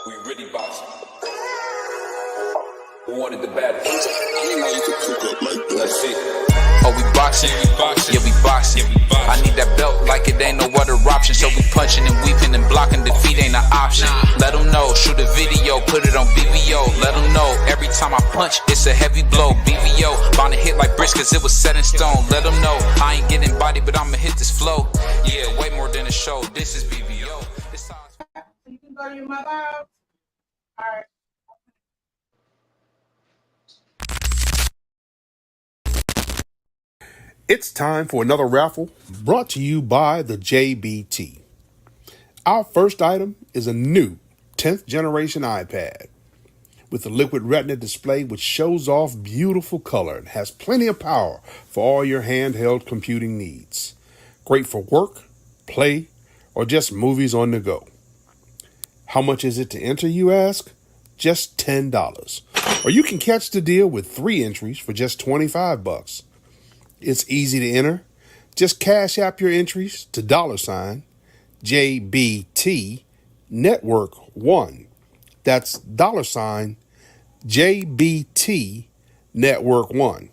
We really boxing. Who wanted the baddest? Let's see. Oh, we boxing? Yeah, we boxing. I need that belt like it ain't no other option. So we punching and weaving and blocking. Defeat ain't an option. Let them know. Shoot a video, put it on BVO. Let them know. Every time I punch, it's a heavy blow. BVO, bound to hit like bricks cause it was set in stone. Let them know. I ain't getting body, but I'ma hit this flow. Yeah, way more than a show. This is BVO. You can go to your mother house. All right. It's time for another raffle brought to you by the JBT. Our first item is a new 10th generation iPad with a liquid retina display which shows off beautiful color and has plenty of power for all your handheld computing needs. Great for work, play, or just movies on the go. How much is it to enter, you ask? Just $10. Or you can catch the deal with 3 entries for just $25. It's easy to enter. Just cash app your entries to $JBT Network 1. That's $JBT Network 1.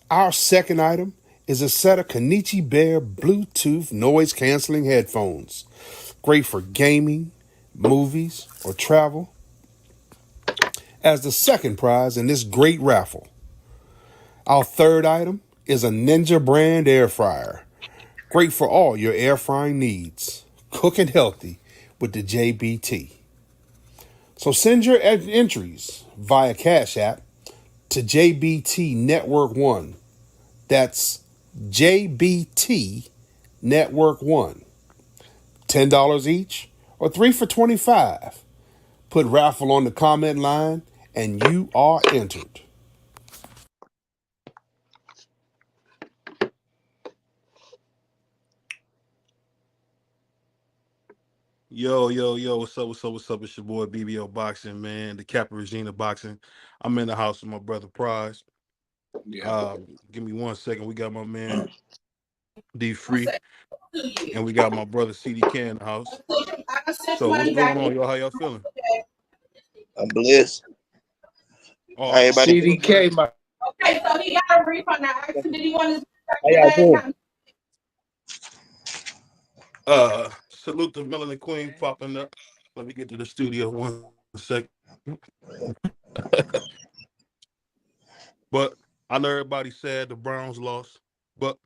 Our second item is a set of Kenichi Bear Bluetooth noise canceling headphones. Great for gaming, movies, or travel. As the second prize in this great raffle. Our third item is a Ninja brand air fryer. Great for all your air frying needs. Cooking healthy with the JBT. So send your entries via Cash App to JBT Network 1. That's JBT Network 1. $10 each or 3 for $25. Put raffle on the comment line and you are entered. Yo, what's up? It's your boy BVO Boxing, man. The Kappa Regina Boxing. I'm in the house with my brother Prize. Give me 1 second. We got my man D Free, and we got my brother CDK in the house. So what's going on, y'all? How y'all feeling? I'm blessed. Oh, CDK, my. Okay, so he got a refund now. Did he want his? Salute to Melanie Queen popping up. Let me get to the studio 1 second. But I know everybody's sad the Browns lost, but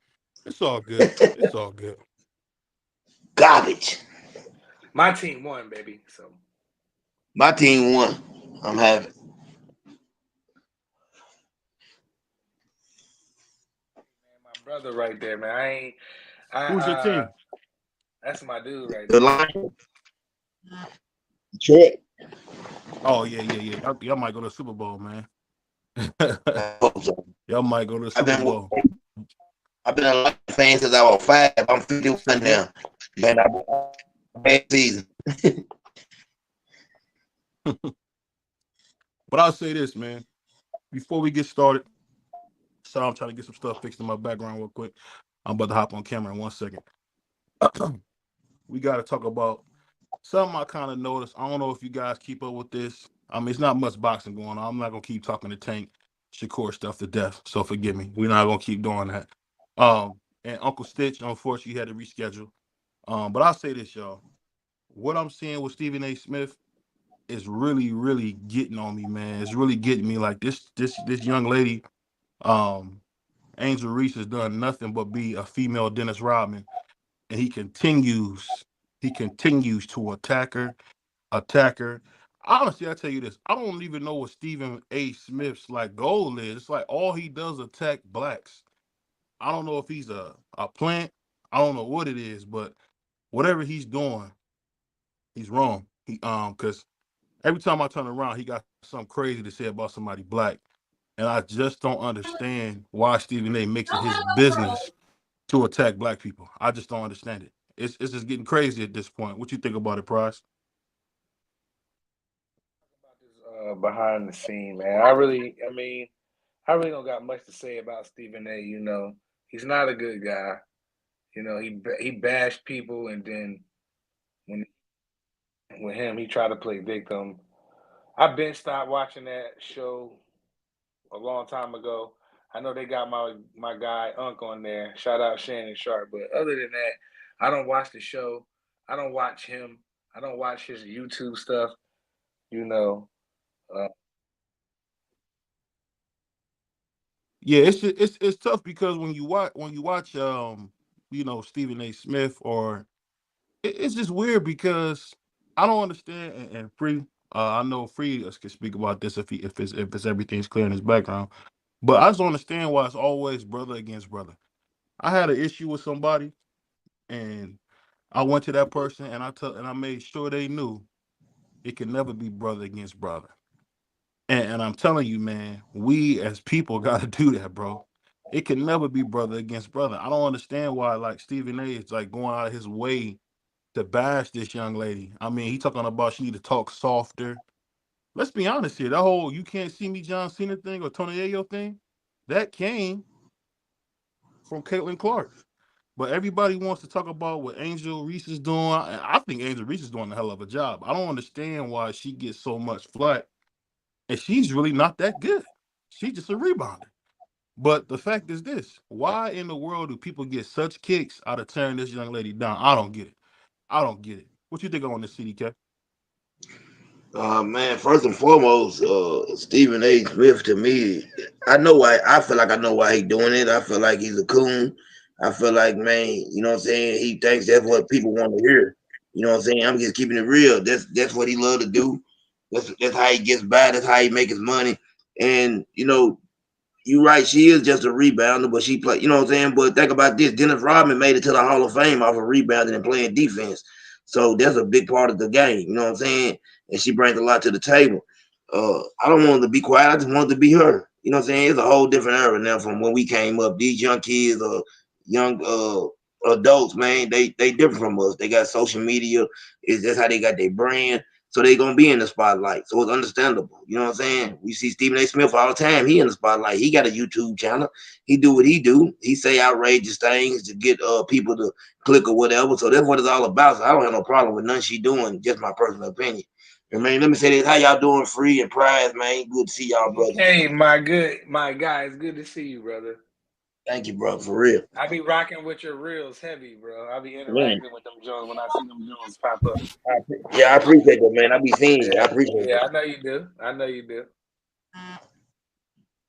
it's all good. It's all good. Garbage. My team won, baby. So my team won. I'm happy. my brother right there, man. Who's your team? That's my dude right there. The Lions. Detroit. Oh yeah. Y'all might go to the Super Bowl, man. Y'all might go to the Super Bowl. I've been a Lions fan since I was 5. I'm 51 now. Man, I've been a bad season. But I'll say this, man. Before we get started, so I'm trying to get some stuff fixed in my background real quick. I'm about to hop on camera in 1 second. We got to talk about something I kind of noticed. I don't know if you guys keep up with this. I mean, it's not much boxing going on. I'm not going to keep talking to Tank Shakur stuff to death, so forgive me. We're not going to keep doing that. And Uncle Stitch, unfortunately, had to reschedule. But I'll say this, y'all. What I'm seeing with Stephen A. Smith is really, really getting on me, man. It's really getting me. Like this young lady, Angel Reese, has done nothing but be a female Dennis Rodman, and he continues to attack her. Honestly, I tell you this, I don't even know what Stephen A. Smith's like goal is. It's like all he does attack blacks. I don't know if he's a plant. I don't know what it is, but whatever he's doing, he's wrong. Because every time I turn around, he got something crazy to say about somebody black. And I just don't understand why Stephen A. makes it his business to attack black people. I just don't understand it. It's just getting crazy at this point. What you think about it, Price? Behind the scene, man. I really don't got much to say about Stephen A. You know, he's not a good guy. You know, he bashed people, and then when with him. He tried to play victim. I've been stopped watching that show a long time ago. I know they got my guy Unc on there. Shout out Shannon Sharp. But other than that, I don't watch the show. I don't watch him. I don't watch his YouTube stuff. You know. Yeah, it's tough because when you watch Stephen A. Smith or it's just weird because I don't understand and Free I know Free can speak about this if it's everything's clear in his background, but I just don't understand why it's always brother against brother. I had an issue with somebody and I went to that person and I made sure they knew it can never be brother against brother. And I'm telling you, man, we as people got to do that, bro. It can never be brother against brother. I don't understand why, like Stephen A. is like going out of his way to bash this young lady. I mean, he talking about she need to talk softer. Let's be honest here. That whole "you can't see me" John Cena thing or Tony Ayo thing, that came from Caitlin Clark. But everybody wants to talk about what Angel Reese is doing. I think Angel Reese is doing a hell of a job. I don't understand why she gets so much flack, and she's really not that good. She's just a rebounder. But the fact is this: why in the world do people get such kicks out of tearing this young lady down? I don't get it. I don't get it. What you think on this, CDK? Man, first and foremost, Stephen A. Smith to me, I know why. I feel like I know why he's doing it. I feel like he's a coon. I feel like, man, you know what I'm saying? He thinks that's what people want to hear. You know what I'm saying? I'm just keeping it real. That's what he love to do. That's how he gets by. That's how he make his money. And you right, she is just a rebounder, but she play. You know what I'm saying? But think about this: Dennis Rodman made it to the Hall of Fame off of rebounding and playing defense. So that's a big part of the game. You know what I'm saying? And she brings a lot to the table. I don't want her to be quiet. I just want her to be her. You know what I'm saying? It's a whole different era now from when we came up. These young kids or young adults, man, they different from us. They got social media. Is that's how they got their brand. So they gonna be in the spotlight. So it's understandable. You know what I'm saying? We see Stephen A. Smith all the time. He in the spotlight. He got a YouTube channel. He do what he do. He say outrageous things to get people to click or whatever. So that's what it's all about. So I don't have no problem with none she doing. Just my personal opinion. And man, let me say this: how y'all doing, Free and Prize, man? Good to see y'all, brother. Hey, my guy, it's good to see you, brother. Thank you, bro, for real. I be rocking with your reels heavy, bro. I be Man, interacting with them Jones when I see them Jones pop up. I appreciate that, man. I be seeing you. I appreciate Yeah, that. I know you do. I know you do.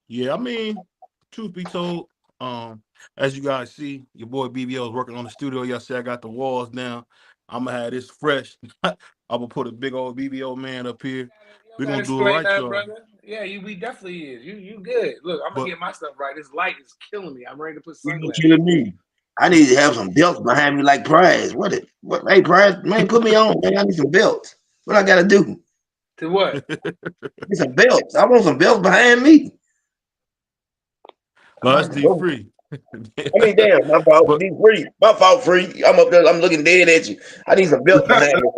Yeah, I mean, truth be told, as you guys see, your boy BVO is working on the studio. Yesterday, I got the walls down. I'm gonna have this fresh. I'm gonna put a big old BVO man up here. You We're don't gotta gonna do it explain right, that, y'all. brother. Yeah, we definitely is. You good. Look, I'm gonna But get my stuff right. This light is killing me. I'm ready to put You know, sunglasses killing on. me. I need to have some belts behind me like Prize. What? Hey, Prize, man, put me on, man. I need some belts. What I gotta do? To what? Need some belts. I want some belts behind me. no, that's D I free. mean, damn, my fault. But Be Free. My fault, Free. I'm up there. I'm looking dead at you. I need some belts behind me,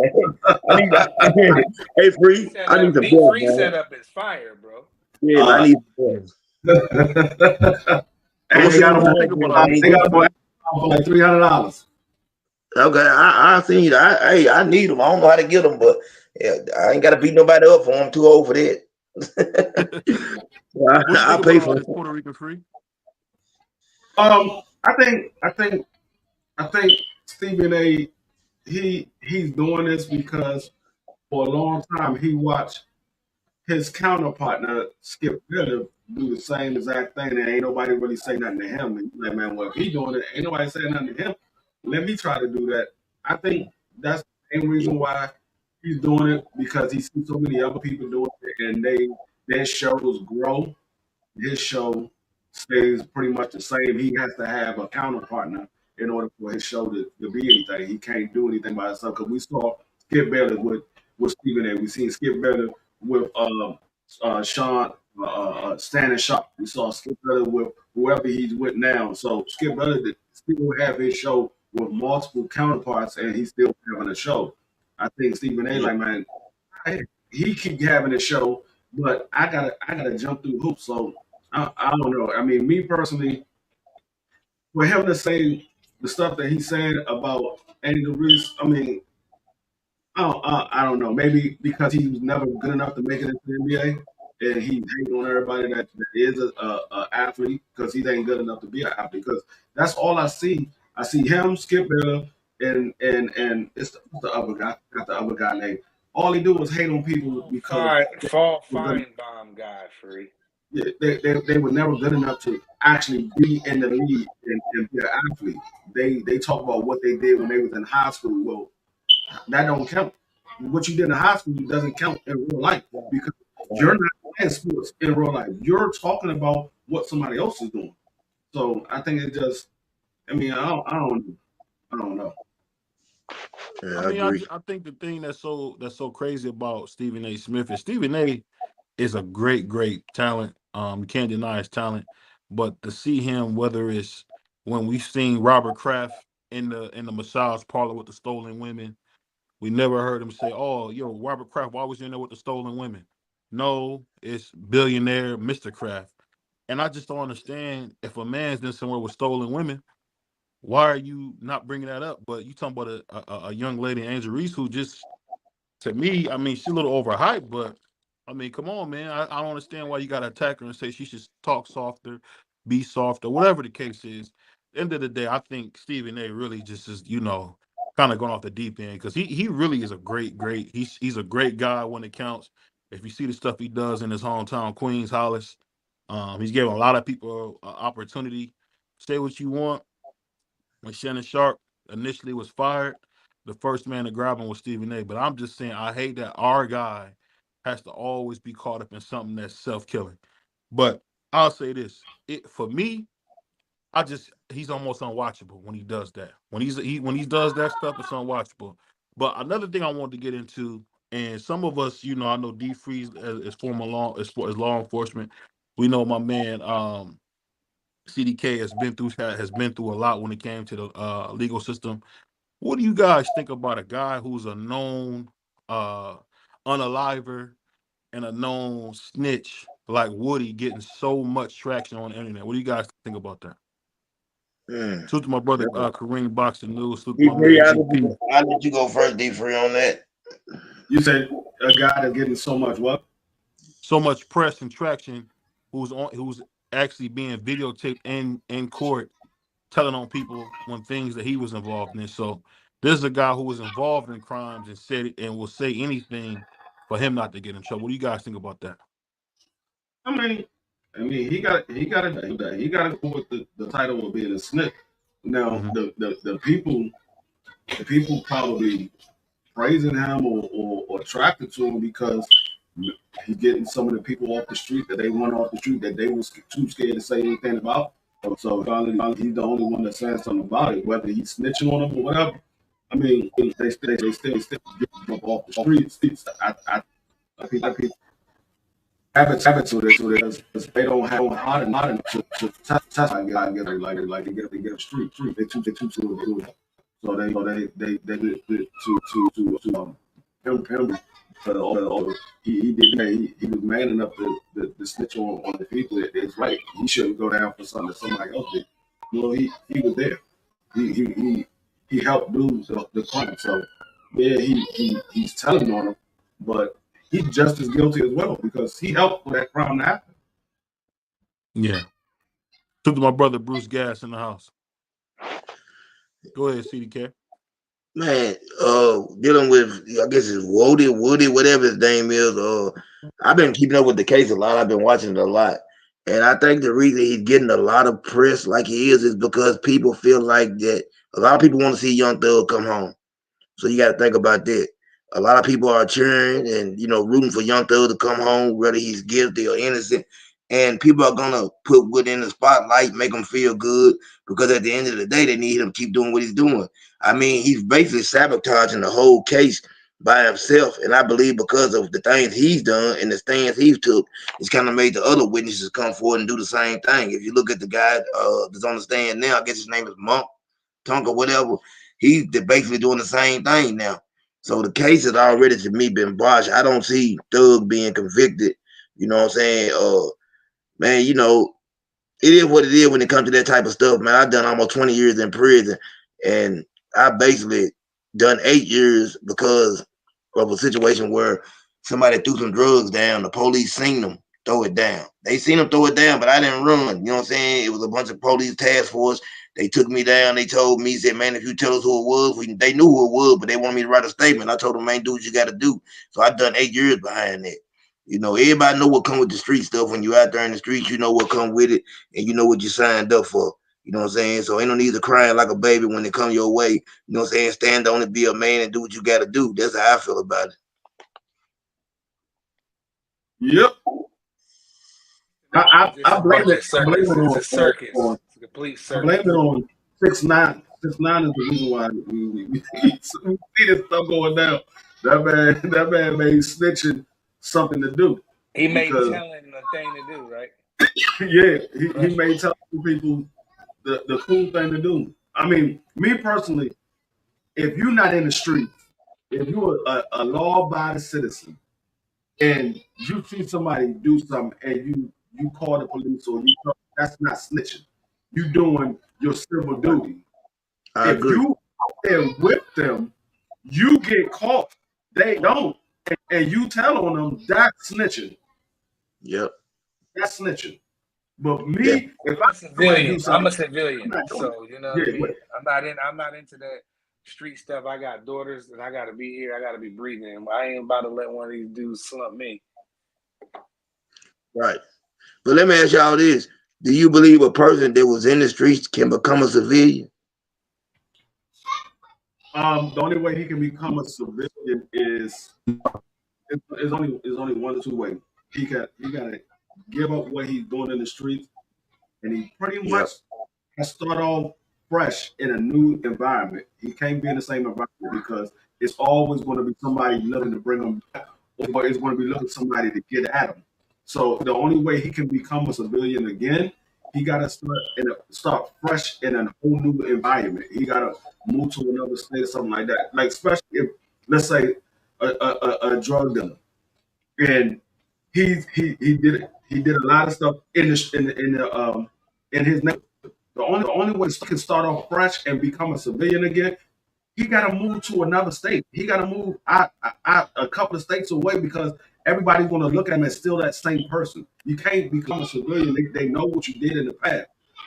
man. Hey, Free. I need some D belts, free man. setup is fire, bro. Yeah, man. I need some yeah. belts. So Some what They you got belts them what you on, think behind me, about all man. this, they D got them free? on for like $300. Okay, I seen you. I need them. I don't know how to get them, but yeah, I ain't got to beat nobody up for them. I'm too old for that. What you I think about pay all for this it. Puerto Rican free? I think Stephen A. He's doing this because for a long time he watched his counterpart, now Skip Bayless, do the same exact thing, and ain't nobody really say nothing to him. And he's like, man, well, if he doing it, ain't nobody saying nothing to him. Let me try to do that. I think that's the main reason why he's doing it, because he sees so many other people doing it, and their shows grow. His show stays pretty much the same. He has to have a counterpartner in order for his show to be anything. He can't do anything by himself. Because we saw Skip Bayless with Stephen A. We seen Skip Bayless with Sean Shannon Sharp. We saw Skip Bayless with whoever he's with now. So Skip Bayless still have his show with multiple counterparts, and he's still having a show. I think Stephen A. Yeah. like, man, he keep having a show, but I gotta jump through hoops. So I don't know. I mean, me personally, for him to say the stuff that he said about Angel Reese, I mean, I don't know. Maybe because he was never good enough to make it into the NBA, and he hates on everybody that is a athlete because he ain't good enough to be an athlete. Because that's all I see. I see him, Skip Bayless, and what's the other guy? Got the other guy name. All he do is hate on people because they Fall were good. fine bomb guy free. Yeah, they were never good enough to actually be in the league and be an athlete. They talk about what they did when they was in high school. Well, that don't count. What you did in high school doesn't count in real life because you're not playing sports in real life. You're talking about what somebody else is doing. So I think it just. I mean, I don't know. Yeah, I I mean, agree. I think the thing that's so crazy about Stephen A. Smith is Stephen A. is a great talent. You can't deny his talent, but to see him, whether it's when we seen Robert Kraft in the massage parlor with the stolen women, we never heard him say, "Oh, yo, Robert Kraft, why was you in there with the stolen women?" No, it's billionaire Mr. Kraft, and I just don't understand if a man's in somewhere with stolen women. Why are you not bringing that up? But you talking about a young lady, Angel Reese, who just to me, I mean, she's a little overhyped, but I mean, come on, man. I don't understand why you got to attack her and say she should talk softer, be softer, whatever the case is. End of the day, I think Stephen A. really just is, kind of going off the deep end because he really is a great. He's a great guy when it counts. If you see the stuff he does in his hometown, Queens, Hollis, he's given a lot of people opportunity. Say what you want. When Shannon Sharp initially was fired, the first man to grab him was Stephen A. But I'm just saying, I hate that our guy has to always be caught up in something that's self-killing. But I'll say this: for me, he's almost unwatchable when he does that. When he does that stuff, it's unwatchable. But another thing I wanted to get into, and some of us, I know D Freeze as former law enforcement. We know my man CDK has been through a lot when it came to the legal system. What do you guys think about a guy who's a known uh, unaliver and a known snitch like Woody getting so much traction on the internet? What do you guys think about that? Hmm. Salute to my brother Kareem Boxing News. Salute to my D3, man GP. I'll let you go first, D3, on that. You said a guy that's getting so much what? So much press and traction. Who's actually being videotaped in court telling on people when things that he was involved in. So this is a guy who was involved in crimes and said and will say anything for him not to get in trouble. What do you guys think about that? I mean, he got to go with the title of being a snitch. Now, Mm-hmm. the people probably praising him or attracted to him because he's getting some of the people off the street that they want off the street that they was too scared to say anything about. So finally, he's the only one that's saying something about it, whether he's snitching on them or whatever. I mean, they still get him off the streets. I people have it so that they don't have hard enough to test I guess like they get a street. They too do it. So they to him he was man enough to snitch on the people. It's right. He shouldn't go down for something that somebody else did. He was there. He he he, he helped do the crime. So yeah, he's telling on him, but he's just as guilty as well because he helped for that crime to happen. Yeah. Took to my brother Bruce Gas in the house. Go ahead, CDK. Man, dealing with, I guess it's Woody, whatever his name is. I've been keeping up with the case a lot. I've been watching it a lot, and I think the reason he's getting a lot of press like he is because people feel like that. A lot of people want to see Young Thug come home. So you got to think about that. A lot of people are cheering and rooting for Young Thug to come home, whether he's guilty or innocent. And people are gonna put Wood in the spotlight, make him feel good, because at the end of the day, they need him to keep doing what he's doing. I mean, he's basically sabotaging the whole case by himself, and I believe because of the things he's done and the stands he's took, it's kind of made the other witnesses come forward and do the same thing. If you look at the guy that's on the stand now, I guess his name is Monk, Tonka, whatever. He's basically doing the same thing now. So the case has already to me been botched. I don't see Thug being convicted. You know what I'm saying? Man, it is what it is when it comes to that type of stuff, man. I've done almost 20 years in prison, and I basically done 8 years because of a situation where somebody threw some drugs down. The police seen them throw it down. They seen them throw it down, but I didn't run. You know what I'm saying? It was a bunch of police task force. They took me down. They told me, said, man, if you tell us who it was, they knew who it was, but they wanted me to write a statement. I told them, man, do what you got to do. So I done 8 years behind that. You know, everybody know what come with the street stuff. When you out there in the streets, you know what come with it, and you know what you signed up for. You know what I'm saying? So ain't no need to crying like a baby when they come your way. You know what I'm saying? Stand on it, be a man, and do what you got to do. That's how I feel about it. Yep. I blame it. It's a circus. On, It's a complete I blame circus. it on 6ix9ine. 6ix9ine is the reason why we see this stuff going down. That man made snitching something to do. He made telling a thing to do, right? Yeah, he made telling people the cool thing to do. I mean, me personally, if you're not in the streets, if you're a law-abiding citizen, and you see somebody do something, and you call the police, or that's not snitching. You doing your civil duty. I agree. If you out there with them, you get caught. They don't, and you tell on them. That's snitching. Yep. That's snitching. But me, if I'm a civilian, so you know what I mean? I'm not into that street stuff. I got daughters, and I got to be here. I got to be breathing. I ain't about to let one of these dudes slump me. Right. But let me ask y'all this: do you believe a person that was in the streets can become a civilian? The only way he can become a civilian is only one or two ways. He got to give up what he's doing in the streets, and he pretty much has to start off fresh in a new environment. He can't be in the same environment because it's always going to be somebody looking to bring him back, or it's going to be looking for somebody to get at him. So the only way he can become a civilian again, he got to start fresh in a whole new environment. He got to move to another state or something like that. Like especially if, let's say, a drug dealer, and he did a lot of stuff in his neighborhood. The only way he can start off fresh and become a civilian again, he got to move to another state. He got to move out a couple of states away because everybody's going to look at him as still that same person. You can't become a civilian. They know what you did in the past.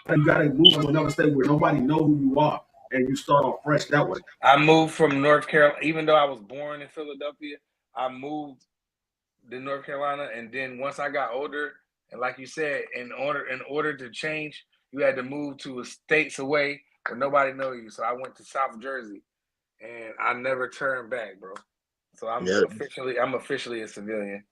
You got to move to another state where nobody know who you are, and you start off fresh that way. I moved from North Carolina, even though I was born in Philadelphia. I moved to North Carolina, and then once I got older, and like you said, in order to change, you had to move to states away where nobody knows you. So I went to South Jersey, and I never turned back, bro. So I'm officially a civilian.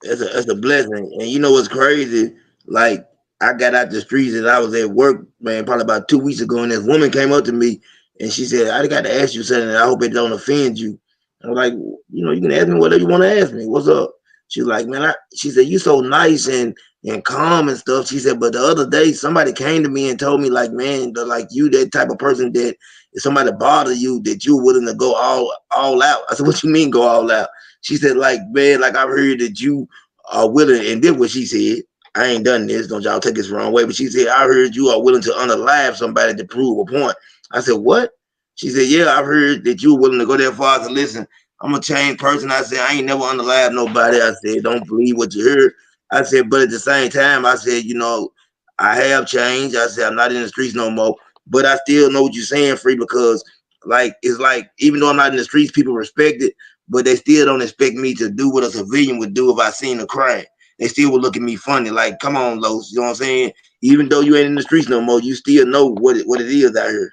That's a blessing. And you know what's crazy? Like I got out the streets and I was at work, man, probably about 2 weeks ago, and this woman came up to me and she said, I got to ask you something, and I hope it don't offend you. I was like, you know, you can ask me whatever you want to ask me. What's up? She was like, man, she said, you so nice and calm and stuff. She said, but the other day somebody came to me and told me, like, man, like you that type of person that if somebody bother you, that you're willing to go all out. I said, what you mean go all out? She said, like, man, like I've heard that you are willing, and then what she said, I ain't done this, don't y'all take this the wrong way, but she said, I heard you are willing to unalive somebody to prove a point. I said, what? She said, yeah, I've heard that you're willing to go that far. I said, listen, I'm a changed person. I said, I ain't never unalive nobody. I said, don't believe what you heard. I said, but at the same time, I said, you know, I have changed. I said, I'm not in the streets no more, but I still know what you're saying, Free, because like, it's like, even though I'm not in the streets, people respect it, but they still don't expect me to do what a civilian would do if I seen a crime. They still would look at me funny, like, come on, Los, you know what I'm saying? Even though you ain't in the streets no more, you still know what it is out here.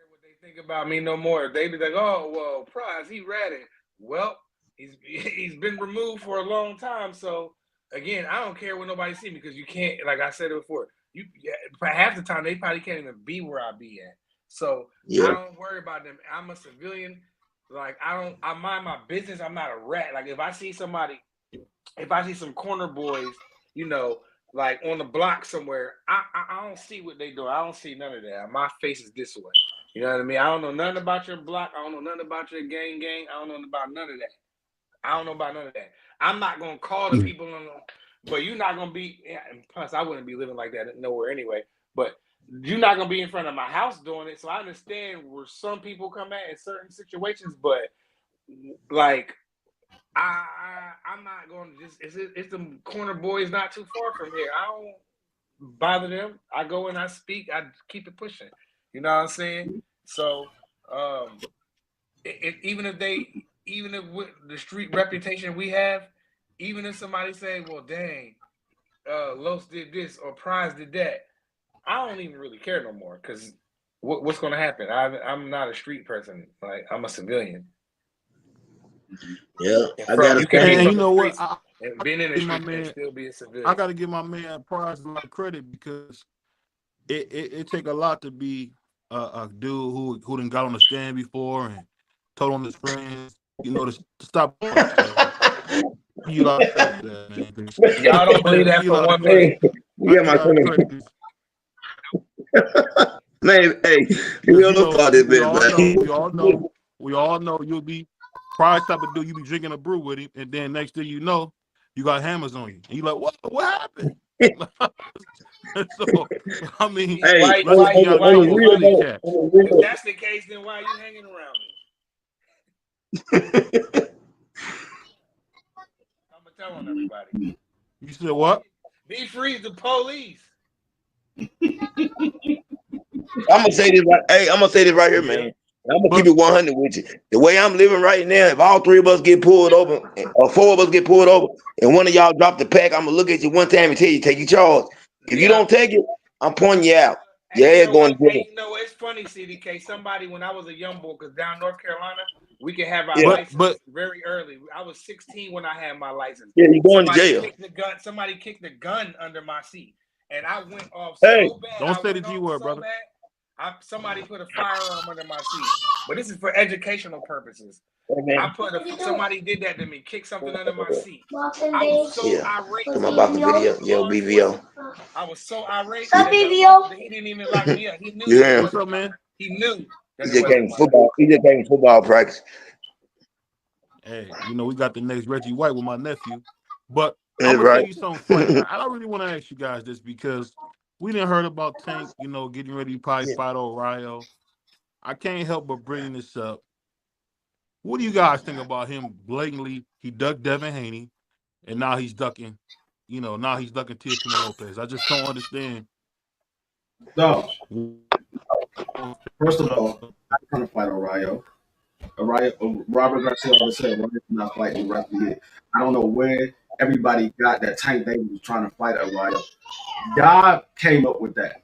What they think about me no more. They be like, oh, well, Prize, he ratted. Well, he's been removed for a long time. So again, I don't care what nobody see me because you can't, like I said it before, half the time they probably can't even be where I be at. So I don't worry about them. I'm a civilian. Like I mind my business. I'm not a rat. Like if I see some corner boys, you know, like on the block somewhere, I don't see what they do. I don't see none of that. My face is this way. You know what I mean? I don't know nothing about your block. I don't know nothing about your gang. I don't know about none of that. I don't know about none of that. I'm not gonna call the people on them, but you're not gonna be. And plus, I wouldn't be living like that nowhere anyway. But you're not gonna be in front of my house doing it. So I understand where some people come at in certain situations, but like I'm not going to just. It's the corner boys not too far from here. I don't bother them. I go and I speak. I keep it pushing. You know what I'm saying? So, even if with the street reputation we have, even if somebody say, "Well, dang, Los did this or Prize did that," I don't even really care no more because what's going to happen? I'm not a street person. Like I'm a civilian. Yeah, I From gotta you can be And from you the know what? streets and being in the give my streets and man, still be a civilian. I got to give my man Prize a lot of credit because it take a lot to be a dude who done got on the stand before and told on his friends, to stop. So you got to credit that, man. Y'all don't believe that You for got 1 minute. Hey, I yeah, give my y'all son. credit. Man, hey, we Because don't know about this, we man. all know you'll be Prize type of dude. You be drinking a brew with him, and then next thing you know, you got hammers on you, and you like, what happened? So I mean, Hey, Why let's see, you got a on the you couple of real want Philly though, cats. on the if real. that's the case, then why are you hanging around me? I'm gonna tell on everybody. You said what? Be free the police. I'm gonna say this right. Hey, I'm gonna say this right here, Yeah, man. I'm gonna keep but it 100 with you. The way I'm living right now, if all three of us get pulled over, or four of us get pulled over, and one of y'all drop the pack, I'm gonna look at you one time and tell you take your charge. If you Yeah. don't take it, I'm pointing you out. Hey, Your you ass know going what? to jail. Hey, you know it's funny, CDK. Somebody when I was a young boy, because down North Carolina, we can have our Yeah, license very early. I was 16 when I had my license. yeah, you going to Somebody jail. kicked the gun. Somebody kicked the gun under my seat, and I went off Hey, so bad. don't I say the went G off word, so brother. bad. Somebody put a firearm under my seat, but this is for educational purposes. man. Somebody did that to me, kicked something under my seat. I was so Yeah, irate. come on about the video. Yeah, Law BVO. enforcement. I was so irate Yeah. that the officer, he didn't even lock me up. He knew You that it hear him? What's wasn't up, man? He knew that He it just came wasn't from mine. football. He just came from football practice. Hey, we got the next Reggie White with my nephew, but I'm That's gonna tell right. you something funny. I don't really want to ask you guys this because we didn't heard about Tank, getting ready to probably Yeah. fight O'Reilly. I can't help but bring this up. What do you guys think about him blatantly? He ducked Devin Haney, and now he's ducking, Teofimo Lopez. I just don't understand. No, first of all, I'm trying to fight O'Reilly. Robert Garcia always said, "O'Reilly's not fighting the rest of the year." I don't know where everybody got that Tank Davis was trying to fight O'Reilly. Y'all came up with that.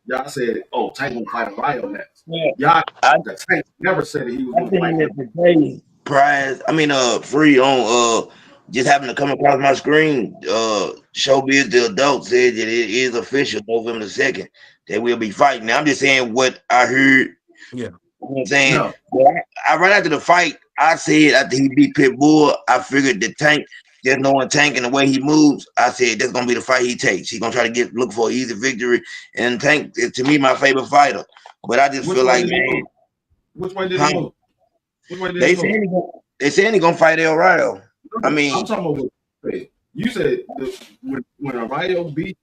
Y'all said, "Oh, Tank gonna fight O'Reilly next." Yeah. Y'all, I, the Tank never said that he was I gonna fight seen him. that today. Prize. I mean, free on just happened to come across my screen. Showbiz the adult said that it is official November 2nd that we'll be fighting. Now I'm just saying what I heard. Yeah. You know what I'm saying? No, But I right after the fight, I said after he beat Pitbull, I figured the Tank, just knowing Tank and the way he moves, I said that's gonna be the fight he takes. He's gonna try to look for an easy victory. And Tank is to me my favorite fighter. But I just which feel one like, did he man, lose? Which one did he huh? lose? Which one did They he saying lose? they saying he gonna fight El Rayo. I No, I'm mean, talking about what you said. You said when O'Reilly beat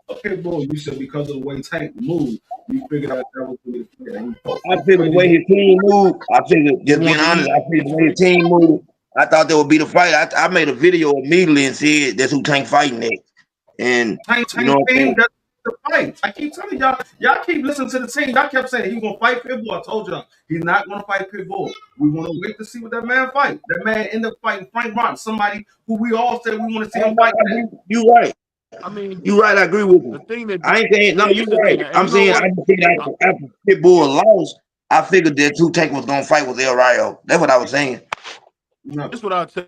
a Pitbull, you said because of the way Tank moved, you figured out that was going to be the fight that he fought. I Which figured way the did way he? his team moved, I figured, You just being want the honest, I figured the way his East? team moved, I thought that would be the fight. I made a video immediately and said that's who Tank fighting next. And Tank you know what I'm team, saying? that's the fight. I keep telling y'all, y'all keep listening to the team. Y'all kept saying he's gonna fight Pitbull. I told y'all he's not gonna fight Pitbull. We want to wait to see what that man fight. That man ended up fighting Frank Martin, somebody who we all said we want to see him fight. You right. I mean, You right. I agree with you. the thing that, I ain't saying no. yeah, You this is the right. thing, and I'm you know saying I what? just said after Pitbull lost, I figured that who Tank was gonna fight was El Rayo. That's what I was saying. No, This is what I'll tell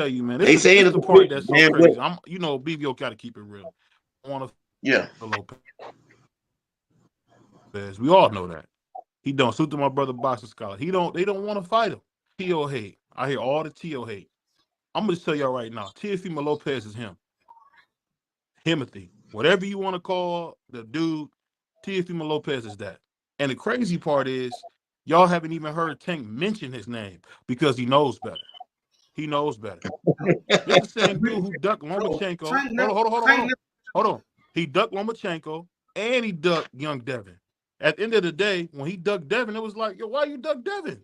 you, man. They saying This it's the part official, that's so man. But crazy. BVO got to keep it real. I want yeah, to Lopez. We all know that. He don't suit to my brother Boxer Scholar. They don't want to fight him. T.O. hate. I hear all the T.O. hate. I'm gonna just tell y'all right now, Teofimo Lopez is him. Timothy. Whatever you want to call the dude, Teofimo Lopez is that. And the crazy part is, y'all haven't even heard Tank mention his name because he knows better. He knows better. This is the same dude who ducked Lomachenko. Tank never. Hold on. He ducked Lomachenko and he ducked young Devin. At the end of the day, when he ducked Devin, it was like, yo, why you duck Devin?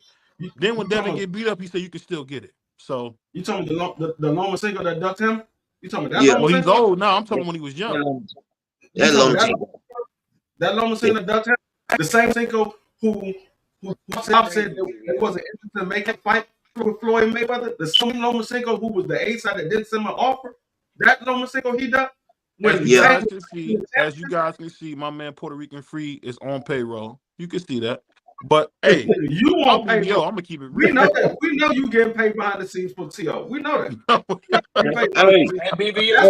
Then when Devin get beat up, he said you can still get it. So you told me the Loma Cinco that ducked him. You told me that Yeah. Loma well, he's Cinco. old now. I'm talking when he was young. You That told me long that Loma Cinco that ducked him. The same Cinco who said it wasn't interested in making a fight with Floyd Mayweather. The same Loma Cinco who was the A side that didn't send him an offer. That Loma Cinco he ducked. As you Yeah. guys can see, my man Puerto Rican Free is on payroll. You can see that. But hey, you I'm won't pay. BBO. I'm gonna keep it We real. know that. We know you getting paid behind the scenes for TO. We know that. You Hey, BBO,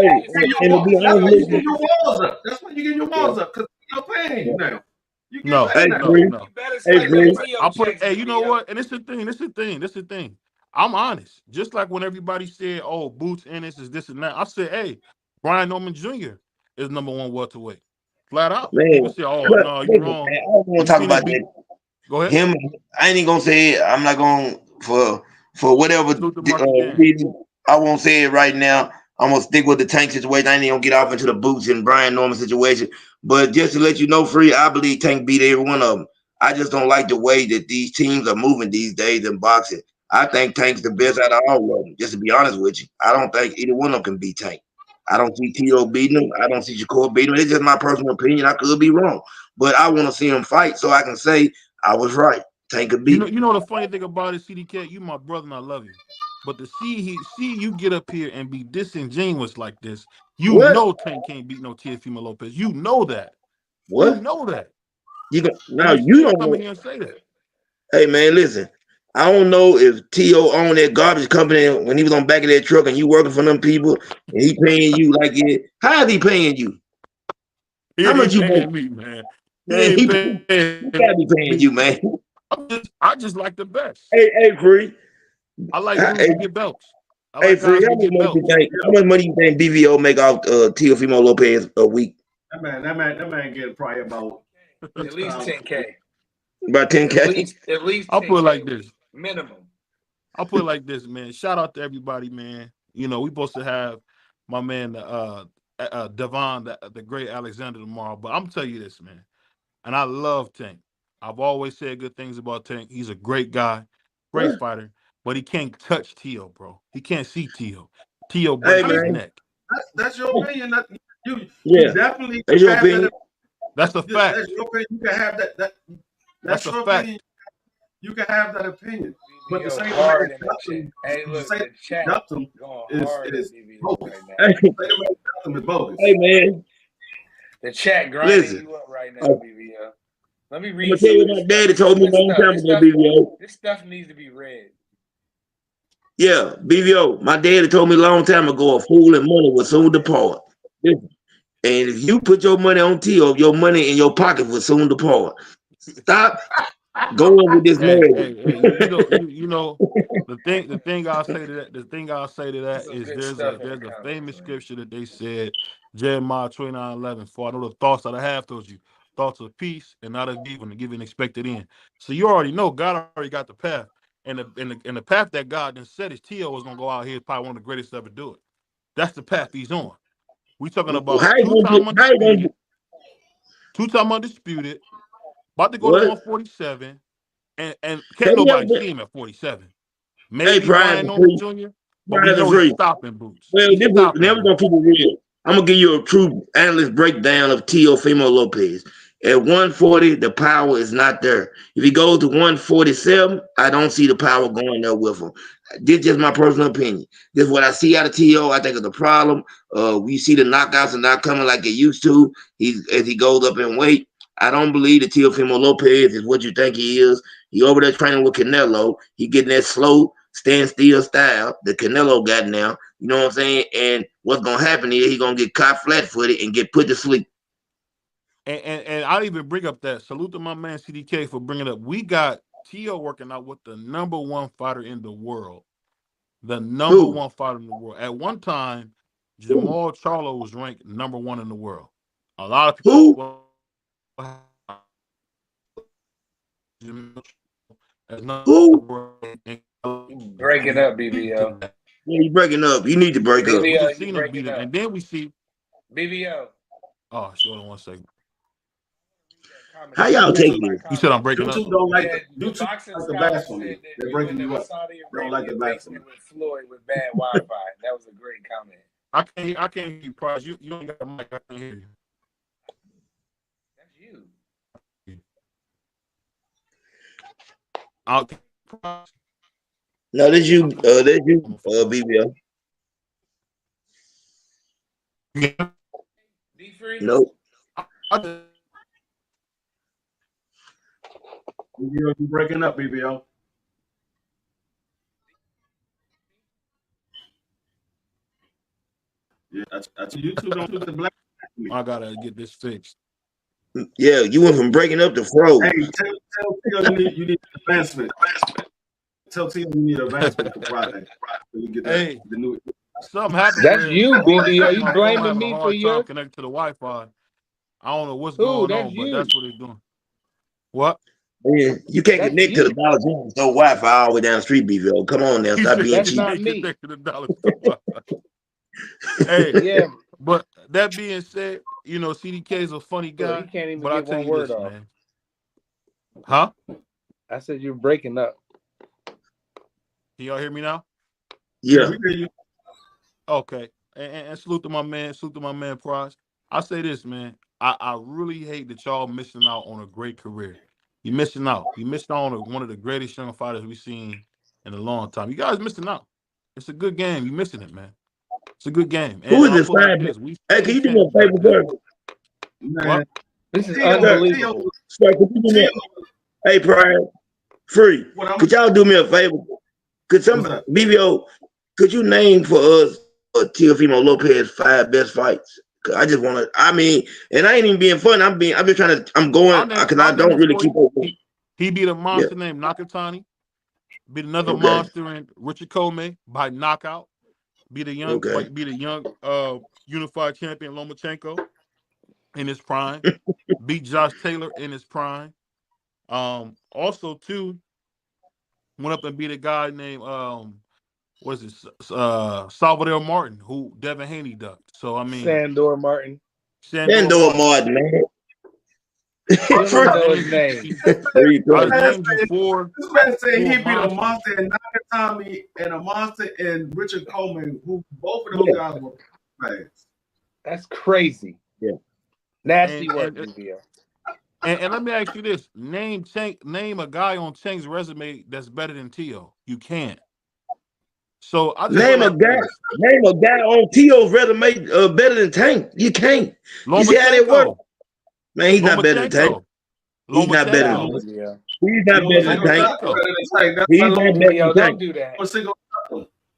and to be That's why honest you with get you, your walls up. That's why you get your walls up because you're paying you now. You get No, paid now. no. you better start them T.O. I put it. checks, Hey, you know BBO. what? And it's the thing. I'm honest. Just like when everybody said, "Oh, Boots Ennis is this and that," I said, "Hey, Brian Norman Jr. is #1 welterweight, flat out." People man, say, "Oh, no, you're listen, wrong." man, I don't want We to talk seen him about beat. that. Go ahead. Him, I ain't even gonna say it. I'm not going for whatever Salute to Marky Dan. reason. I won't say it right now. I'm gonna stick with the Tank situation. I ain't even gonna get off into the Boots and Brian Norman situation. But just to let you know, Free, I believe Tank beat every one of them. I just don't like the way that these teams are moving these days in boxing. I think Tank's the best out of all of them. Just to be honest with you, I don't think either one of them can beat Tank. I don't see T.O. beating him. I don't see Shakur beating him. It's just my personal opinion. I could be wrong, but I want to see him fight so I can say I was right. Tank could beat him. You know the funny thing about it, CDK. You my brother, and I love you. But to see you get up here and be disingenuous like this, you What? know Tank can't beat no Teofimo Lopez. You know that. You What? know that. You go And now? you You still don't come in know. here and say that. Hey man, listen. I don't know if T.O. owned that garbage company when he was on back of that truck and you working for them people and he paying you like it. How is he paying you? He How much ain't you make? paying me, man. He Man, ain't he paying gotta be paying me. you, man. I just like the best. Hey, Free. I like dudes Hey, to get belts. I hey, like Free. guys How to much get money you belts. think? How much money you think BVO make off Teofimo Lopez a week? That man getting probably about At least 10K. About At 10K. least at least I'll put it 10K like a this. week. Minimum. I'll put it like this, man. Shout out to everybody, man. You know, we supposed to have my man Devon, the great Alexander tomorrow. But I'm telling you this, man. And I love Tank. I've always said good things about Tank. He's a great guy, great fighter, but he can't touch Tio, bro. He can't see Tio. Tio Hey breaks I mean, his man. neck. that's your opinion. That you Yeah. definitely That's your have opinion. that. That's a That's fact. your opinion. You can have that. That's That's a your opinion. fact. You can have that opinion. But to BBO say the hard man in the dumped chat. him, Hey, to look, say the he chat dumped him going is hard at BBO bogus. right now. Hey, Say the man dumped him is bogus. hey man. The chat grinding Listen. you up right now, I'm BBO. Let me gonna read tell some you of what this my stuff. daddy Some told of me a this long stuff. time ago, BVO. This stuff needs to be read. Yeah, BVO. My daddy told me a long time ago, a fool and money will soon depart. Listen, and if you put your money on T.O., your money in your pocket will soon depart. Stop going with this You know, the thing I'll say to that, There's some is good there's stuff in the a comments, famous man. scripture that they said, Jeremiah 29:11. For I know the thoughts that I have towards you, thoughts of peace and not of evil, to give you an expected end. So you already know God already got the path, and the path that God then said is T.O. was gonna go out here, probably one of the greatest to ever do it. That's the path he's on. We talking about How you gonna do? How you gonna do? two-time undisputed, about to go to What? 147. And Have can't you ever nobody been? see him at 47. Hey, Maybe Brian private Norman free, Jr., but we private know he's free. stopping Boots. Well, He's this was stopping never Boots. gonna keep it real. I'm gonna give you a true analyst breakdown of Teofimo Lopez. At 140, the power is not there. If he goes to 147, I don't see the power going there with him. This is just my personal opinion. This is what I see out of T.O. I think it's a problem. We see the knockouts are not coming like they used to. As he goes up in weight. I don't believe that Teofimo Lopez is what you think he is. He over there training with Canelo. He getting that slow, stand still style that Canelo got now. You know what I'm saying? And what's gonna happen is he's gonna get caught flat-footed and get put to sleep. And I'll even bring up that. Salute to my man CDK for bringing up. We got T.O. working out with the #1 fighter in the world. The number Who? one fighter in the world. At one time, Who? Jamal Charlo was ranked #1 in the world. A lot of Who? people as Who? Breaking up, BBO. Yeah, you breaking up. You need to break up. We BBO, just you seen him beat breaking him, up. and then we see. BBO. Oh, hold on one second. How y'all take my this? You said I'm comment. breaking up. YouTube don't like Yeah, the the YouTube boxing like the scholar blasphemy. said that They're you breaking in you the up. Saudi They don't like Arabia the blasphemy. basement with Floyd with bad Wi-Fi. That was a great comment. I can't hear you, Price. You ain't got a mic. I can't hear you. That's you. Price. No, that's you, BBO. Yeah. D3? Nope. You breaking up, BBO. Yeah, that's YouTube don't do the blasphemy. I gotta get this fixed. Yeah, you went from breaking up to froze. Hey, tell Theo you need advancement. Tell Theo you need advancement for Friday. So you get Hey, the new. something happened. That's Where you, BBO. You my phone blaming having me a for hard time your connecting to the Wi-Fi. I don't know what's who? going That's on, but you. that's what it's doing. What? Man, you can't That's connect to the you. Dollar General, no Wi-Fi all the way down the street, BBO. Come on now, He stop said being That's cheap. not me. connect to the dollar store. Hey, Yeah, but that being said, you know, CDK is a funny look, he guy. can't even But I get tell one you word this, off. man. Huh? I said you're breaking up. Can y'all hear me now? Yeah. We hear you. Okay. And salute to my man Price. I say this, man. I really hate that y'all missing out on a great career. You're missing out. You're missing out on one of the greatest young fighters we've seen in a long time. You guys missing out. It's a good game. You're missing it, man. It's a good game. Who is And I'll this put it like five? this. We Hey, can you do me a favor, sir? Man, What? This is Theo, unbelievable. Sir, could you do me hey, Brian, free. Could y'all do me a favor? Could some What's up? BBO, could you name for us Teofimo Lopez 5 best fights? 'Cause I just want to. I mean, and I ain't even being funny. I'm just trying to. I'm going because I I'll name don't it really for keep you. up. He beat a monster Yeah. named Nakatani. Beat another Okay. monster in Richard Comey by knockout. Beat a young unified champion Lomachenko in his prime. Beat Josh Taylor in his prime. Also too, went up and beat a guy named Salvador Martin, who Devin Haney ducked. So I mean, Sandor Martin. Sandor Martin, man. You don't even know his I name. just named you four. This man said he beat a monsters. monster in Nakatami and a monster in Richard Coleman, who both of those guys were fast. That's crazy. Yeah. Nasty work, BBO. And let me ask you this: name a guy on Chang's resume that's better than Tio. You can't. So I just Name a guy on Tio's resume better than Tank. You can't. You see how that works? Man, he's not better than Tank. He's not better than Tank. He's not better than Tank. He's not better than Tank. Don't do that.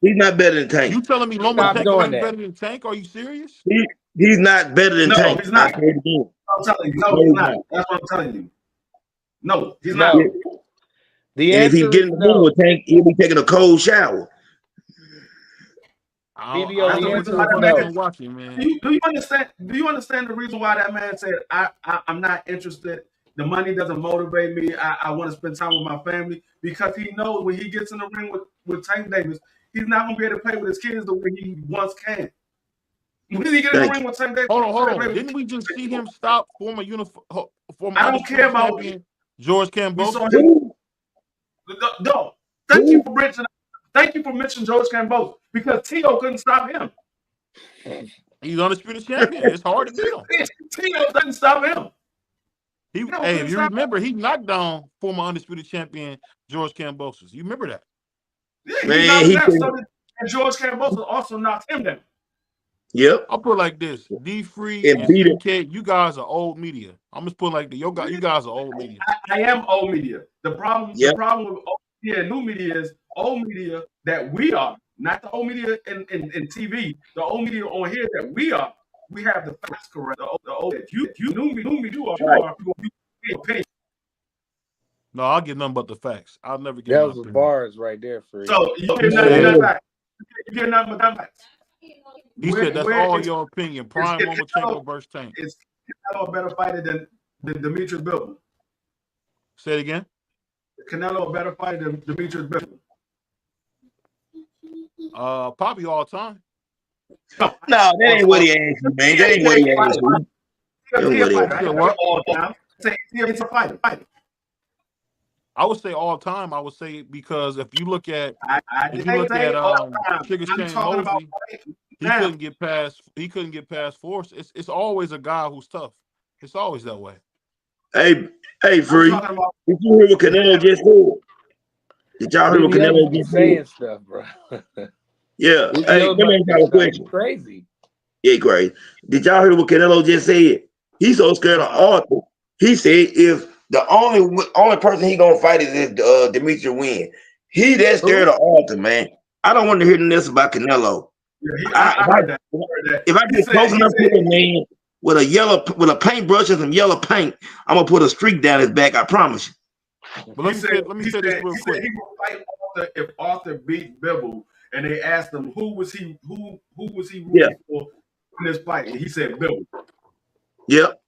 He's not better than Tank. You telling me Lomachenko ain't better than Tank? Are you serious? He's not better than Tank. No, he's not. I'm telling you. No, he's not. That's what I'm telling you. No, he's not. The and if he answer get in the is middle no. of Tank, he'll be taking a cold shower. BBO, the answer is no. Watching, man. Do you understand? Do you understand the reason why that man said I'm not interested? The money doesn't motivate me. I want to spend time with my family because he knows when he gets in the ring with Tank Davis, he's not going to be able to play with his kids the way he once can. When he get in the ring with Tank Davis, hold on. Didn't we just see him stop former I don't care about champion George Cambosos? No, thank you for mentioning George Cambosos because Tio couldn't stop him. He's undisputed champion. It's hard to beat him. Tio couldn't stop him. If you remember, he knocked down former undisputed champion George Cambosos. You remember that? Yeah, he knocked him down. And George Cambosos also knocked him down. Yep. I'll put it like this: D-Free and CK, you guys are old media. I'm just putting like you guys are old media. I am old media. The problem with old media and new media is old media that we are, not the old media in TV. The old media on here that we are. We have the facts correct. The old you new media you are opinion. No, I'll give nothing but the facts. I'll never give that was bars right there for you. So you get nothing back. You get nothing but that facts. He said that's all your opinion. Prime Lomachenko versus Tank. Is Canelo a better fighter than Demetrius Bivol? Say it again. Canelo a better fighter than Demetrius Bivol? Probably all time. No, that ain't what he asked you, man. That ain't what he asked you. All time. say he's a fighter. I would say all time. I would say because if you look at I if you look at Sugar I'm Shane talking about Mosley, he couldn't get past Force. It's always a guy who's tough. It's always that way. Hey, Free. Did you hear what Canelo just said? Did y'all hear what Canelo just saying said? stuff, bro? Yeah. Hey, let me ask y'all a question. Crazy. Yeah, great. Did y'all hear what Canelo just said? He's so scared of Arthur. He said if the only person he gonna fight is Demetri Win. He that scared of Arthur, man. I don't want to hear this about Canelo. Yeah, I heard that. If I get close enough to him, man, with a paintbrush and some yellow paint, I'm gonna put a streak down his back. I promise you. But let me say this real quick. He will fight Arthur if Arthur beat Bibble, and they asked him who was he rooting for in this fight, and he said Bibble. Yep.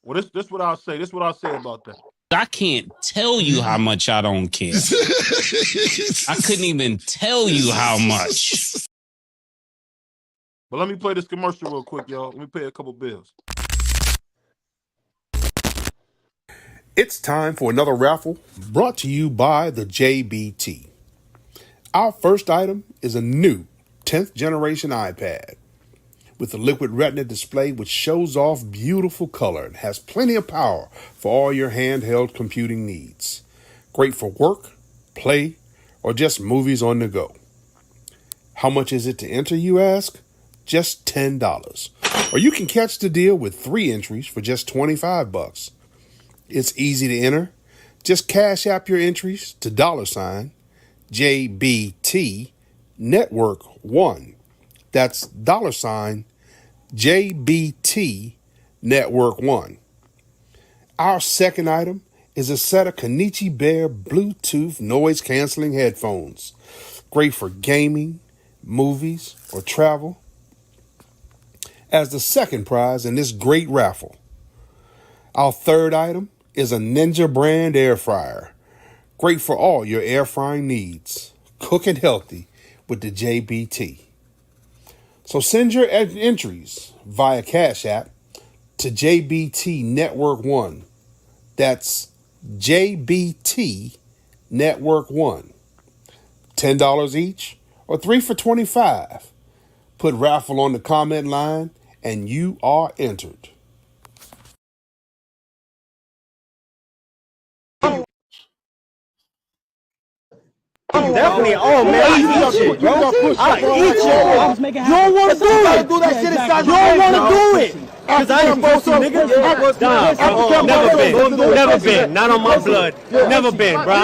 Well, this what I'll say. This is what I'll say about that. I can't tell you how much I don't care. I couldn't even tell you how much. But let me play this commercial real quick, y'all. Let me pay a couple bills. It's time for another raffle brought to you by the JBT. Our first item is a new 10th generation iPad with a liquid retina display which shows off beautiful color and has plenty of power for all your handheld computing needs. Great for work, play, or just movies on the go. How much is it to enter, you ask? Just $10. Or you can catch the deal with 3 entries for just $25. It's easy to enter. Just cash app your entries to $JBT Network 1. That's $JBT Network 1. Our second item is a set of Kenichi Bear Bluetooth noise canceling headphones. Great for gaming, movies, or travel. As the second prize in this great raffle. Our third item is a Ninja brand air fryer. Great for all your air frying needs. Cooking healthy with the JBT. So send your entries via Cash App to JBT Network 1. That's JBT Network 1. $10 each or 3 for $25. Put raffle on the comment line and you are entered. Definitely. Oh man, I eat shit, bro. I eat shit. You don't want to do it. You don't want to do it. Cause I ain't supposed to, nigga. Never been. Not on my blood. Never been, bro.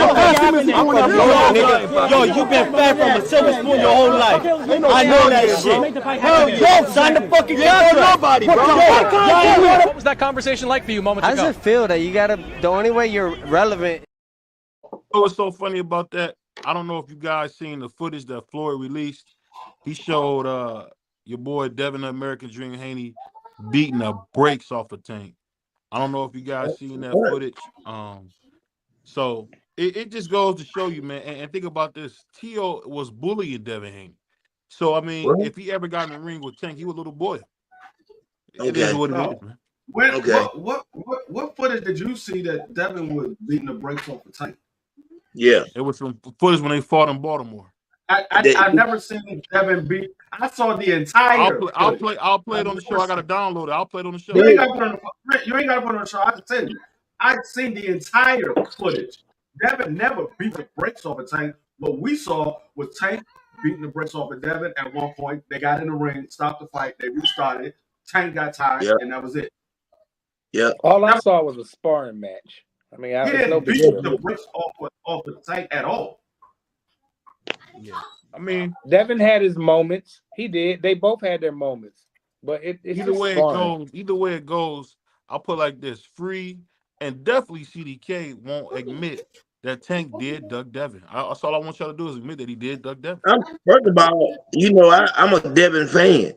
Yo, you been fat from a silver spoon your whole life. I know that shit. Hell yo, sign the fucking contract. Nobody, bro. What was that conversation like for you moments ago? How does it feel that you gotta? The only way you're relevant. What's so funny about that? I don't know if you guys seen the footage that Floyd released. He showed your boy Devin the American Dream Haney beating the brakes off a Tank. I don't know if you guys seen that footage. So it just goes to show you, man. And think about this: T.O. was bullying Devin Haney. So I mean, if he ever got in the ring with Tank, he was a little boy. It is what it is, man. What footage did you see that Devin was beating the brakes off the Tank? Yeah, it was some footage when they fought in Baltimore. I've never seen Devin beat. I saw the entire. I'll play it on the show. I gotta download it. I'll play it on the show. You ain't got to put it on the show. I can tell you. I've seen the entire footage. Devin never beat the brakes off a Tank. What we saw was Tank beating the brakes off of Devin. At one point, they got in the ring, stopped the fight, they restarted. Tank got tired, and that was it. Yeah. All I saw was a sparring match. I mean, he didn't beat the brakes off the Tank at all. Yeah, I mean, Devin had his moments. He did. They both had their moments. But it's either way it goes. I'll put it like this: Free and definitely CDK won't admit that Tank did duck Devin. That's all I want y'all to do is admit that he did duck Devin. First of all, I'm a Devin fan.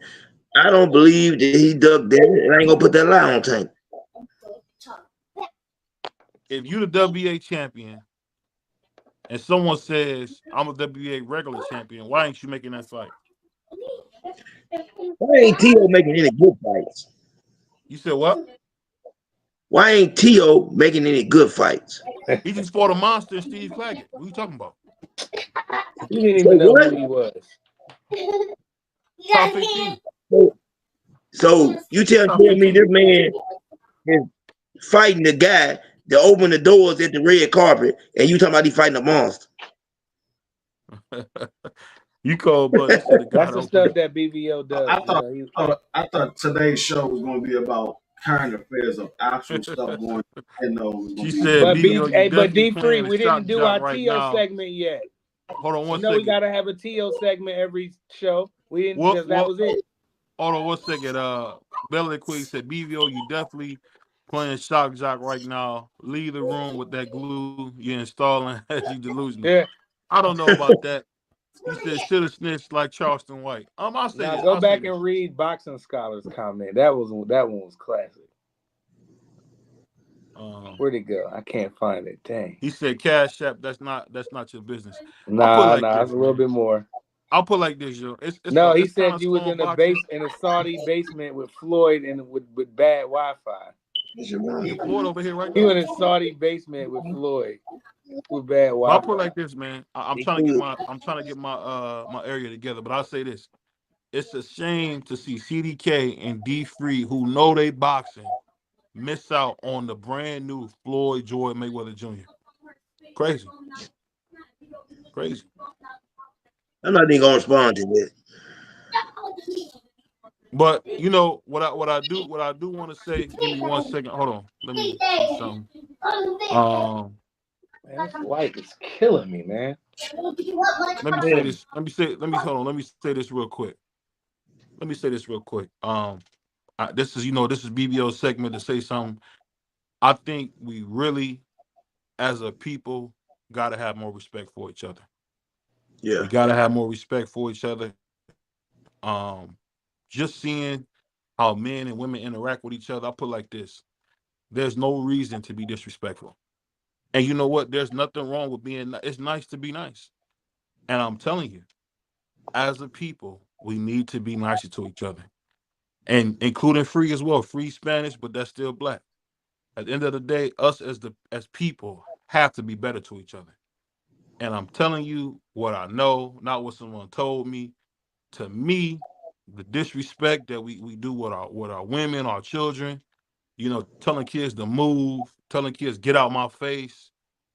I don't believe that he ducked Devin, and I ain't gonna put that lie on Tank. If you the WBA champion and someone says I'm a WBA regular champion, why ain't you making that fight? Why ain't T.O. making any good fights? You said what? Why ain't T.O. making any good fights? He just fought a monster in Steve Claggett. What are you talking about? You didn't So even know what? who he was. Top 15. So you tell Top me 15. this man is fighting the guy that opened the doors at the red carpet, and you talking about he fighting a monster? You cold blood. You said the guy That's that the opened. stuff that BVO does. I thought, I thought today's show was going to be about current affairs of actual stuff going. You know, it was going She to be said, about. BBO, you But definitely D Free, playing a we didn't shock do jock our right TO now. segment yet. Hold on You one know we second. gotta have a TO segment every show. We didn't What? because that was it. Hold on one second. Bella Queen said, BVO, you definitely playing shock jock right now. Leave the room with that glue you're installing as you delusional. Yeah. I don't know about that. He said, should have snitched like Charleston White. I'll say Now this. go back and read Boxing Scholar's comment. That one was classic. Where'd it go? I can't find it. Dang. He said, Cash App, that's not your business. Nah, I'll put like it's this, a little man. bit more. I'll put like this, yo. It's No, he kind said of you was slow in a boxing. Saudi basement with Floyd and with bad Wi-Fi. Yeah, Floyd over here right He now. was in a Saudi basement with Floyd with bad But Wi-Fi. I'll put like this, man. I'm trying to get my area together. But I'll say this: it's a shame to see CDK and D Free, who know they boxing, miss out on the brand new Floyd Jordan Mayweather Jr. Crazy. I'm not even gonna respond to that. But you know what I do want to say. Give me 1 second. Hold on. Let me see something. Man, this light is killing me, man. Let me say this. Hold on. Let me say this real quick. This is BBO segment to say something. I think we really, as a people, gotta have more respect for each other. Yeah. We gotta have more respect for each other. Just seeing how men and women interact with each other, I put like this: there's no reason to be disrespectful. And you know what? There's nothing wrong with being. It's nice to be nice. And I'm telling you, as a people, we need to be nicer to each other, and including Free as well. Free Spanish, but that's still black. At the end of the day, us as people have to be better to each other. And I'm telling you what I know, not what someone told me. To me, the disrespect that we do with our women, our children, telling kids to move, telling kids get out my face,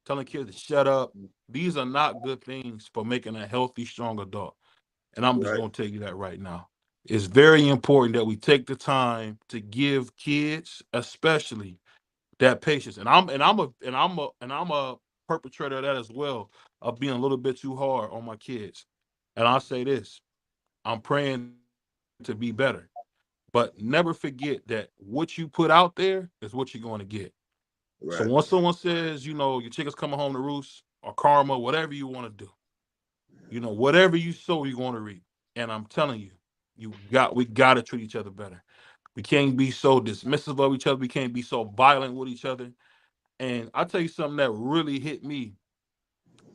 telling kids to shut up. These are not good things for making a healthy, strong adult. And I'm just Right. going to tell you that right now. It's very important that we take the time to give kids, especially, that patience. And I'm a perpetrator of that as well, of being a little bit too hard on my kids. And I'll say this: I'm praying to be better. But never forget that what you put out there is what you're going to get. So Right. once someone says, your chicken's coming home to roost, or karma, whatever you want to do, whatever you sow, you're going to reap. And I'm telling you, we got to treat each other better. We can't be so dismissive of each other. We can't be so violent with each other. And I'll tell you something that really hit me.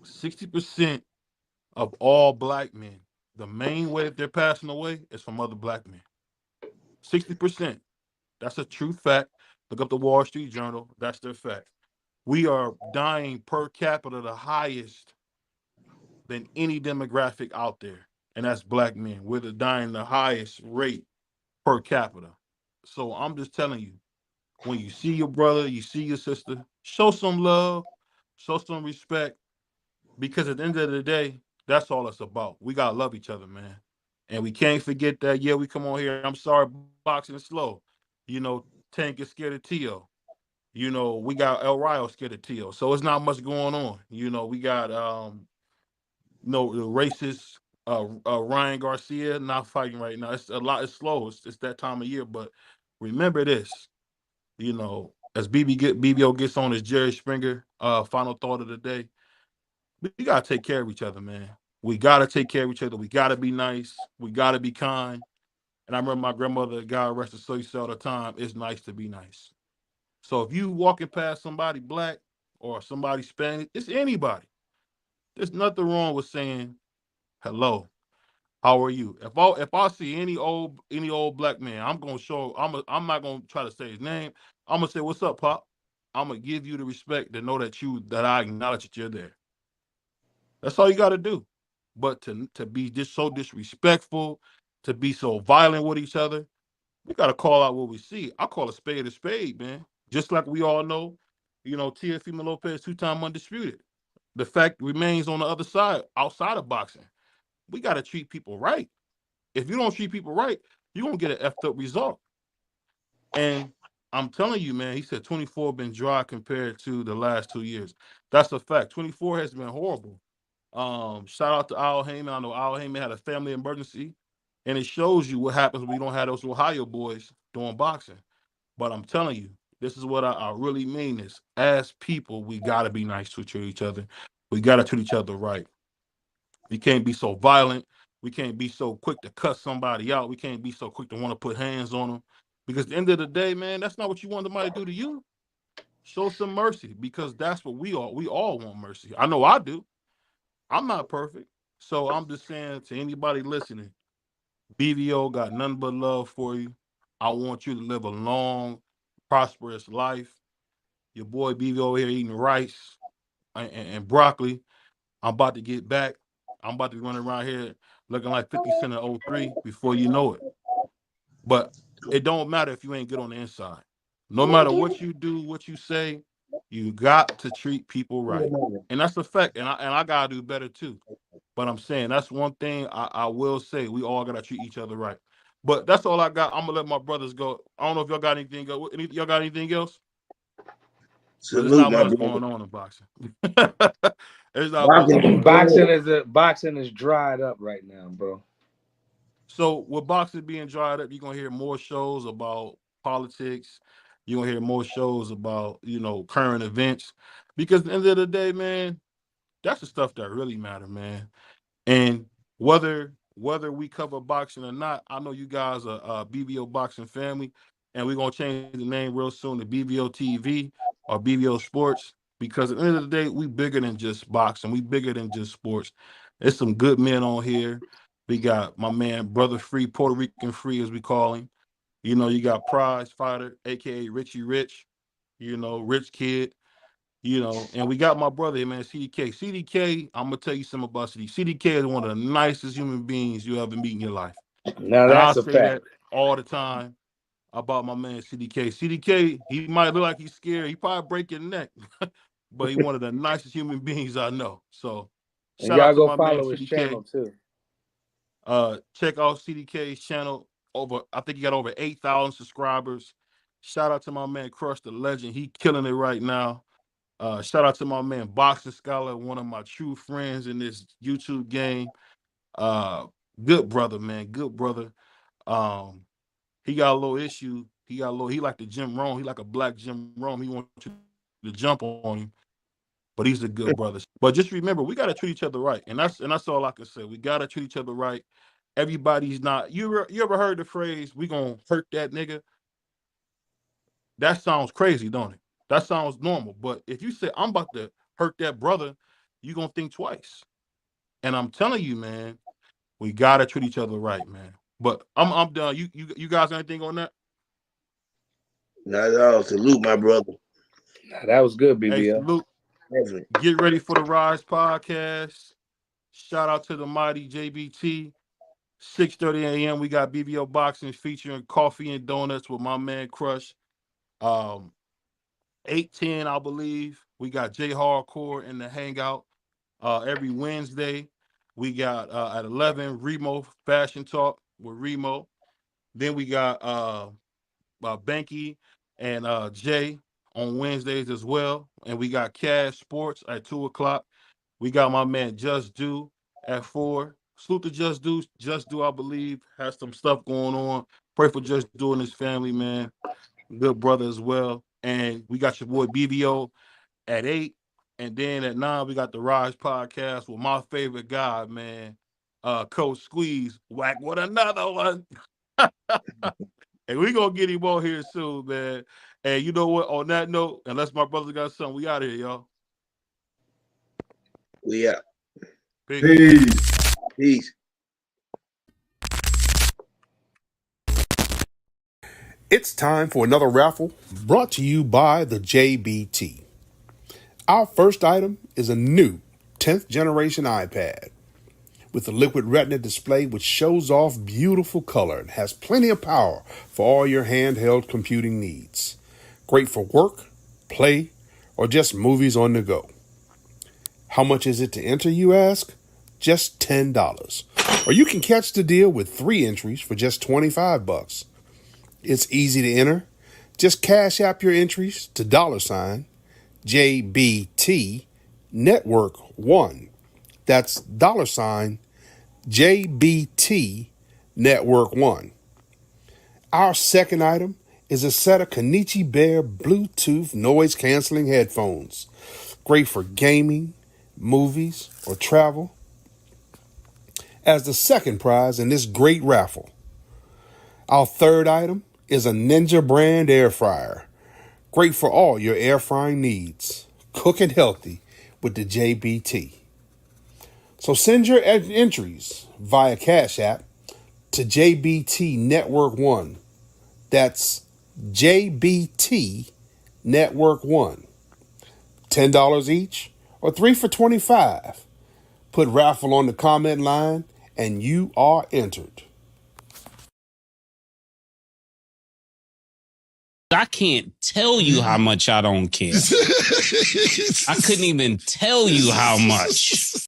60% of all black men, the main way that they're passing away is from other black men. 60%. That's a true fact. Look up the Wall Street Journal. That's their fact. We are dying per capita the highest than any demographic out there. And that's black men. We're dying the highest rate per capita. So I'm just telling you, when you see your brother, you see your sister, show some love, show some respect, because at the end of the day, that's all it's about. We gotta love each other, man. And we can't forget that, we come on here. I'm sorry, boxing is slow. Tank is scared of Tio. We got El Rio scared of Tio. So it's not much going on. We got the racist Ryan Garcia not fighting right now. It's slow. It's that time of year. But remember this, as BBO gets on his Jerry Springer final thought of the day, we gotta take care of each other, man. We gotta take care of each other. We gotta be nice. We gotta be kind. And I remember my grandmother, God rest her soul, used to say all the time, it's nice to be nice. So if you walking past somebody black or somebody Spanish, it's anybody. There's nothing wrong with saying hello. How are you? If I see any old black man, I'm not gonna try to say his name. I'm gonna say, "What's up, Pop?" I'm gonna give you the respect to know that I acknowledge that you're there. That's all you got to do. But to be just so disrespectful, to be so violent with each other, we got to call out what we see. I call a spade, man. Just like we all know, Teofimo Lopez 2-time undisputed. The fact remains on the other side, outside of boxing. We got to treat people right. If you don't treat people right, you're going to get an effed up result. And I'm telling you, man, he said 24 been dry compared to the last 2 years. That's a fact. 24 has been horrible. Shout out to Al Haymon. I know Al Haymon had a family emergency, and it shows you what happens when you don't have those Ohio boys doing boxing. But I'm telling you, this is what I really mean is, as people, we got to be nice to each other. We got to treat each other right. We can't be so violent. We can't be so quick to cut somebody out. We can't be so quick to want to put hands on them. Because at the end of the day, man, that's not what you want somebody to do to you. Show some mercy, because that's what we all want mercy. I know I do. I'm not perfect. So I'm just saying to anybody listening, BVO got nothing but love for you. I want you to live a long, prosperous life. Your boy BVO here eating rice and broccoli. I'm about to get back. I'm about to be running around here looking like 50 Cent in 03 before you know it. But it don't matter if you ain't good on the inside. No matter what you do, what you say, you got to treat people right. And that's a fact. And I gotta do better too. But I'm saying that's one thing I will say. We all gotta treat each other right. But that's all I got. I'm gonna let my brothers go. I don't know if y'all got anything. Y'all got anything else? But there's Salute, not my much brother. going on in boxing. There's not much going on. Boxing is dried up right now, bro. So with boxing being dried up, you're gonna hear more shows about politics. You're gonna hear more shows about, current events. Because at the end of the day, man, that's the stuff that really matter, man. And whether we cover boxing or not, I know you guys are a BVO boxing family, and we're gonna change the name real soon to BVO TV or BVO Sports, because at the end of the day, we bigger than just boxing. We bigger than just sports. There's some good men on here. We got my man, Brother Free, Puerto Rican Free, as we call him. You got Prize Fighter, aka Richie Rich, Rich Kid. And we got my brother here, man, CDK. CDK, I'm gonna tell you something about CDK. CDK is one of the nicest human beings you ever meet in your life. Now And I that's a say fact. that all the time about my man CDK. CDK, he might look like he's scared. He probably break your neck, but he's one of the nicest human beings I know. So And shout out y'all to go my man follow his CDK. channel too. Check out CDK's channel. I think he got over 8,000 subscribers. Shout out to my man Crush the Legend. He killing it right now. Shout out to my man Boxing Scholar, one of my true friends in this YouTube game. Good brother, man. Good brother. He got a little issue. He like the Jim Rome. He like a black Jim Rome. He wants you to jump on him, but he's a good brother. But just remember, we gotta treat each other right, and that's all I can say. We gotta treat each other right. Everybody's not. You ever heard the phrase "we gonna hurt that nigga"? That sounds crazy, don't it? That sounds normal. But if you say I'm about to hurt that brother, you're gonna think twice. And I'm telling you, man, we gotta treat each other right, man. But I'm done. You guys got anything on that? Not at all. Salute, my brother. That was good, Hey, BBL. salute. Definitely. Get ready for the Rise podcast. Shout out to the mighty JBT. 6:30 a.m. We got BVO Boxing featuring coffee and donuts with my man Crush. 8:10, I believe. We got J Hardcore in the Hangout. Every Wednesday, we got at 11 Remo Fashion Talk with Remo. Then we got Banky and Jay on Wednesdays as well. And we got Cash Sports at 2 o'clock. We got my man Just Do at 4. Salute to Just Do. Just Do, I believe, has some stuff going on. Pray for Just Do and his family, man. Good brother as well. And we got your boy BVO at 8. And then at 9, we got the Rise podcast with my favorite guy, man, Coach Squeeze. Whack with another one. And we going to get him on here soon, man. And you know what? On that note, unless my brother got something, we out of here, y'all. We out. Peace. Peace. Peace. It's time for another raffle brought to you by the JBT. Our first item is a new 10th generation iPad with a liquid retina display which shows off beautiful color and has plenty of power for all your handheld computing needs. Great for work, play, or just movies on the go. How much is it to enter, you ask? Just $10. Or you can catch the deal with 3 entries for just $25. It's easy to enter. Just cash app your entries to $JBT Network 1. That's $JBT Network 1. Our second item is a set of Kenichi Bear Bluetooth noise-canceling headphones. Great for gaming, movies, or travel. As the second prize in this great raffle, our third item is a Ninja brand air fryer. Great for all your air frying needs. Cooking healthy with the JBT. So send your entries via Cash App to JBT Network 1. That's JBT Network 1. $10 each or 3 for $25. Put raffle on the comment line and you are entered. I can't tell you how much I don't care. I couldn't even tell you how much.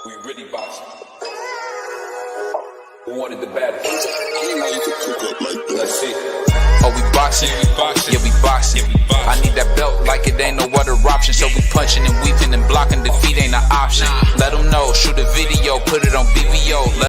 We really boxing. Who wanted the battle? Let's see. Oh, we boxing? Yeah, we boxing. I need that belt like it ain't no other option. So we punching and weeping and blocking. Defeat ain't an option. Let them know. Shoot a video, put it on BVO.